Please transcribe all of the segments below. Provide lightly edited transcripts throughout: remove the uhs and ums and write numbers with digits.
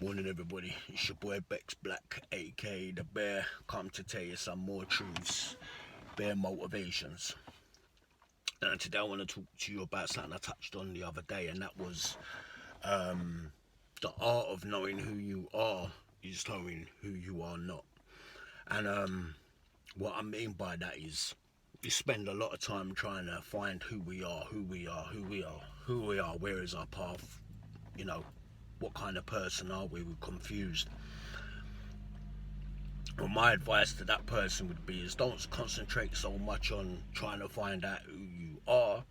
Morning, everybody. It's your boy Bex Black, aka The Bear, come to tell you some more truths, bear motivations. And today I want to talk to you about something I touched on the other day, and that was the art of knowing who you are is knowing who you are not. And what I mean by that is we spend a lot of time trying to find who we are, who we are, where is our path, you know, what kind of person are we? We're confused. Well, my advice to that person would be is don't concentrate so much on trying to find out who you are.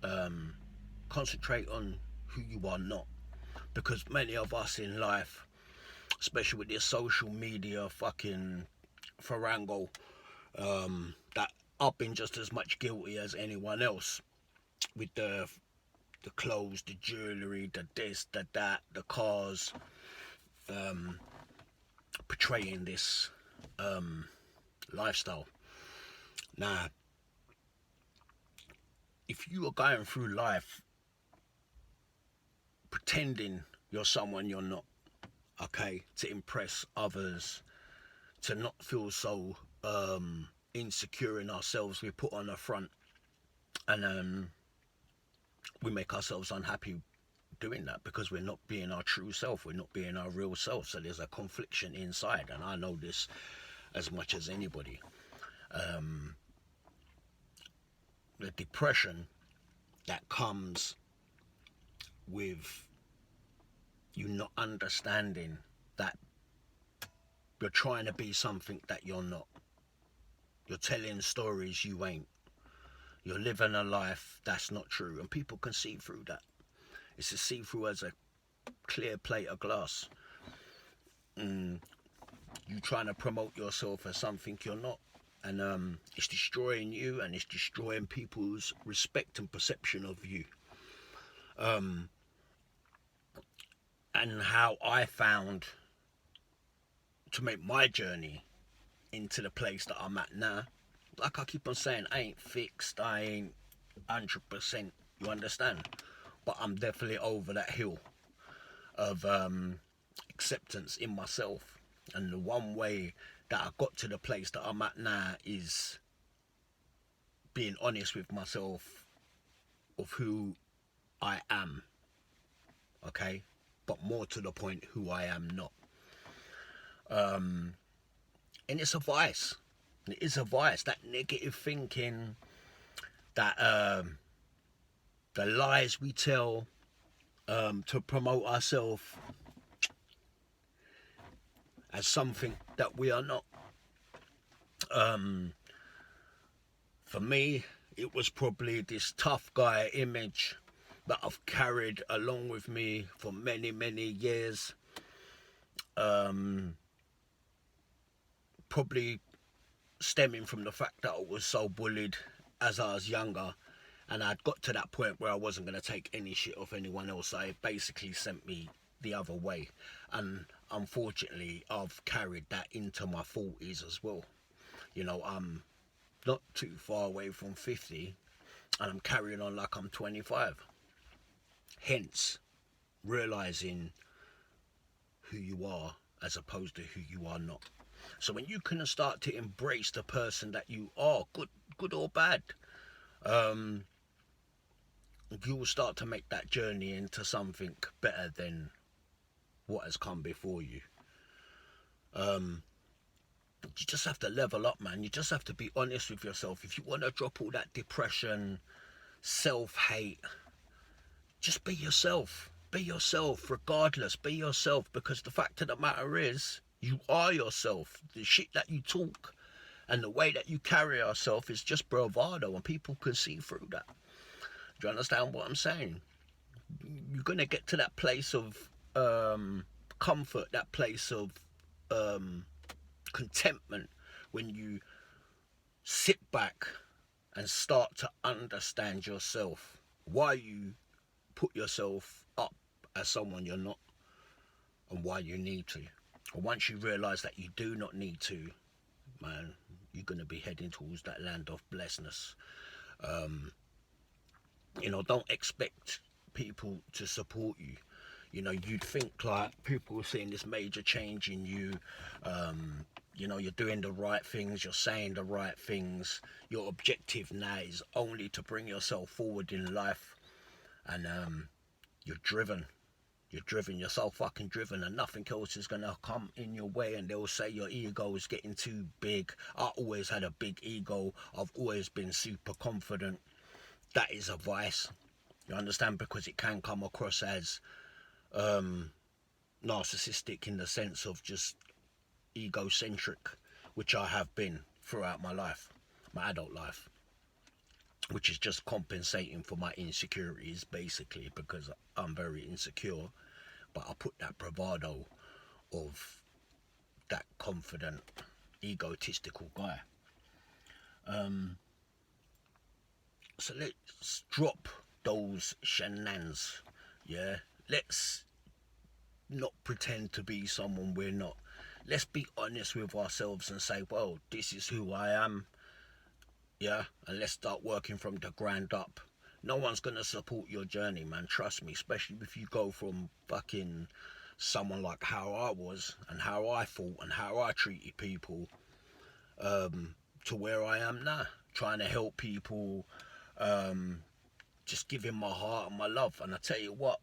Um, Concentrate on who you are not, because many of us in life, especially with this social media fucking farrangle, that I've been just as much guilty as anyone else with the clothes, the jewellery, the this, the that, the cars, portraying this lifestyle. Now, if you are going through life pretending you're someone you're not, okay, to impress others, to not feel so insecure in ourselves, we put on a front, and we make ourselves unhappy doing that because we're not being our true self, we're not being our real self. So there's a confliction inside, and I know this as much as anybody. The depression that comes with you not understanding that you're trying to be something that you're not. You're telling stories you ain't. You're living a life that's not true. And people can see through that. It's as see through as a clear plate of glass. You trying to promote yourself as something you're not. And it's destroying you, and it's destroying people's respect and perception of you. And how I found to make my journey into the place that I'm at now. Like I keep on saying, I ain't fixed, I ain't 100%, you understand? But I'm definitely over that hill of acceptance in myself. And the one way that I got to the place that I'm at now is being honest with myself of who I am, okay? But more to the point, who I am not. And it's a vice. It is a vice. That negative thinking, that the lies we tell to promote ourselves as something that we are not. For me, it was probably this tough guy image that I've carried along with me for many, many years. Probably stemming from the fact that I was so bullied as I was younger, and I'd got to that point where I wasn't going to take any shit off anyone else. So it basically sent me the other way, and unfortunately I've carried that into my 40s as well. You know, I'm not too far away from 50, and I'm carrying on like I'm 25. Hence, realizing who you are as opposed to who you are not. So when you can start to embrace the person that you are, good or bad, you will start to make that journey into something better than what has come before you. You just have to level up, man. You just have to be honest with yourself. If you want to drop all that depression, self-hate, just be yourself. Be yourself regardless. Be yourself, because the fact of the matter is, you are yourself. The shit that you talk and the way that you carry yourself is just bravado, and people can see through that. Do you understand what I'm saying? You're going to get to that place of comfort, that place of contentment, when you sit back and start to understand yourself, why you put yourself up as someone you're not, and why you need to. And once you realise that you do not need to, man, you're going to be heading towards that land of blessedness. You know, don't expect people to support you. You know, you'd think like people were seeing this major change in you. You know, you're doing the right things, you're saying the right things. Your objective now is only to bring yourself forward in life, and you're driven. You're driven, you're so fucking driven, and nothing else is gonna come in your way. And they'll say your ego is getting too big. I always had a big ego, I've always been super confident. That is a vice, you understand, because it can come across as narcissistic in the sense of just egocentric, which I have been throughout my life, my adult life, which is just compensating for my insecurities basically, because I'm very insecure. But I put that bravado of that confident, egotistical guy. So let's drop those shenanigans, yeah? Let's not pretend to be someone we're not. Let's be honest with ourselves and say, well, this is who I am, yeah? And let's start working from the ground up. No one's gonna support your journey, man, trust me, especially if you go from fucking someone like how I was and how I thought and how I treated people to where I am now, trying to help people, just giving my heart and my love. And I tell you what,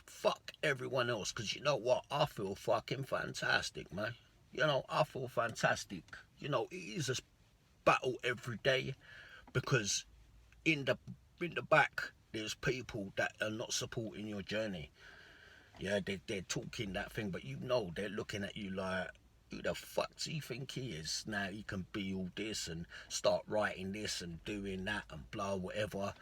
fuck everyone else, because you know what, I feel fucking fantastic, man. You know, I feel fantastic. You know, it is a battle every day, because in the back there's people that are not supporting your journey. Yeah, they're talking that thing, but you know they're looking at you like, who the fuck do you think he is? Now he can be all this and start writing this and doing that and blah, whatever.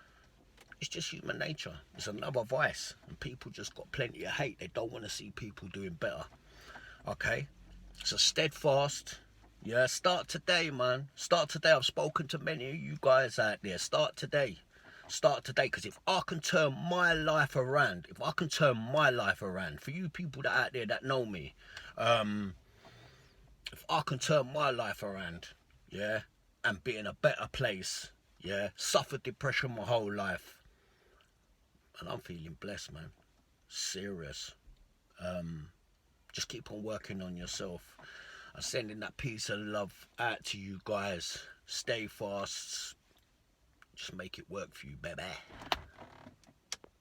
It's just human nature. It's another vice, and people just got plenty of hate. They don't want to see people doing better. Okay, so steadfast. Yeah, start today, man. Start today. I've spoken to many of you guys out there. Start today. Start today, because if I can turn my life around, for you people that out there that know me, if I can turn my life around, yeah, and be in a better place, yeah, suffered depression my whole life, and I'm feeling blessed, man. Serious. Just keep on working on yourself. I'm sending that piece of love out to you guys. Stay fast. Just make it work for you, baby.